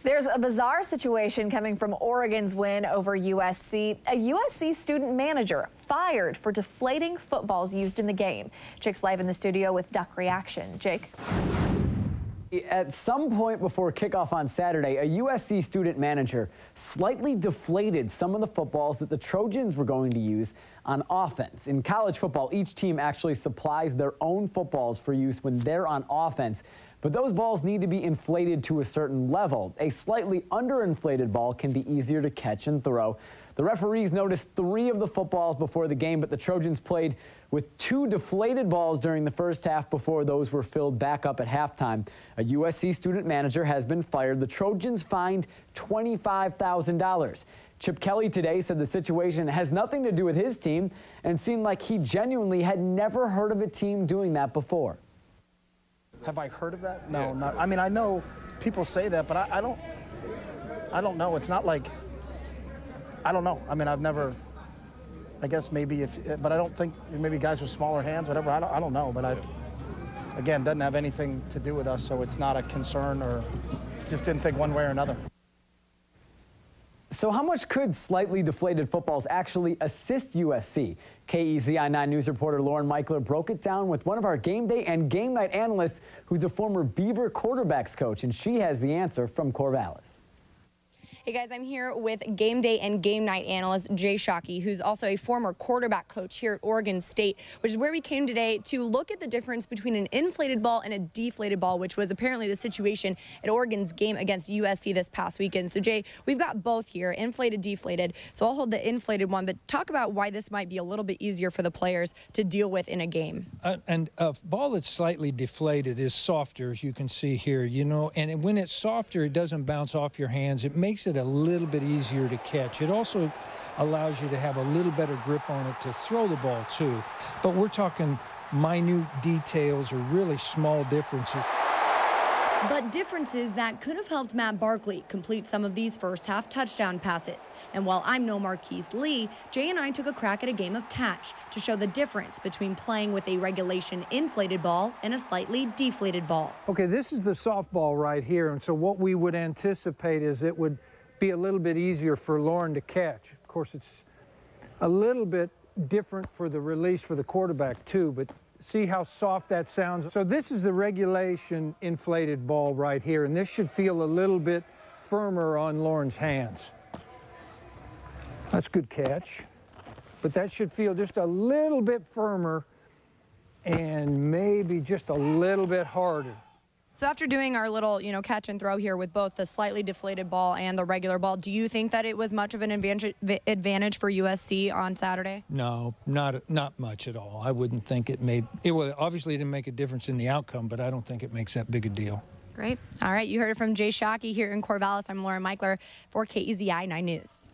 There's a bizarre situation coming from Oregon's win over USC. A USC student manager fired for deflating footballs used in the game. Jake's live in the studio with Duck Reaction. Jake. At some point before kickoff on Saturday, a USC student manager slightly deflated some of the footballs that the Trojans were going to use on offense. In college football, each team actually supplies their own footballs for use when they're on offense, but those balls need to be inflated to a certain level. A slightly underinflated ball can be easier to catch and throw. The referees noticed 3 of the footballs before the game, but the Trojans played with 2 deflated balls during the first half before those were filled back up at halftime. A USC student manager has been fired. The Trojans fined $25,000. Chip Kelly today said the situation has nothing to do with his team and seemed like he genuinely had never heard of a team doing that before. Have I heard of that? No, not. I mean, I know people say that, but I don't know. It's not like, I don't know. I mean, I've never, I guess maybe but I don't think, maybe guys with smaller hands, whatever, I don't know. But again, doesn't have anything to do with us, so it's not a concern, or just didn't think one way or another. So how much could slightly deflated footballs actually assist USC? KEZI 9 News reporter Lauren Michler broke it down with one of our game day and game night analysts who's a former Beaver quarterbacks coach, and she has the answer from Corvallis. Hey guys, I'm here with game day and game night analyst Jay Shockey, who's also a former quarterback coach here at Oregon State, which is where we came today to look at the difference between an inflated ball and a deflated ball, which was apparently the situation at Oregon's game against USC this past weekend. So Jay, we've got both here, inflated, deflated. So I'll hold the inflated one, but talk about why this might be a little bit easier for the players to deal with in a game. And a ball that's slightly deflated is softer, as you can see here, you know, and when it's softer, it doesn't bounce off your hands. It makes it a little bit easier to catch. It also allows you to have a little better grip on it to throw the ball too. But we're talking minute details or really small differences. But differences that could have helped Matt Barkley complete some of these first half touchdown passes. And while I'm no Marquise Lee, Jay and I took a crack at a game of catch to show the difference between playing with a regulation inflated ball and a slightly deflated ball. Okay, this is the softball right here, and so what we would anticipate is it would be a little bit easier for Lauren to catch. Of course, it's a little bit different for the release for the quarterback too, but see how soft that sounds. So this is the regulation inflated ball right here, and this should feel a little bit firmer on Lauren's hands. That's a good catch, but that should feel just a little bit firmer and maybe just a little bit harder. So after doing our little, catch and throw here with both the slightly deflated ball and the regular ball, do you think that it was much of an advantage for USC on Saturday? No, not much at all. I wouldn't think it made it. Well, obviously it didn't make a difference in the outcome, but I don't think it makes that big a deal. Great. All right, you heard it from Jay Shockey here in Corvallis. I'm Lauren Michler for KEZI 9 News.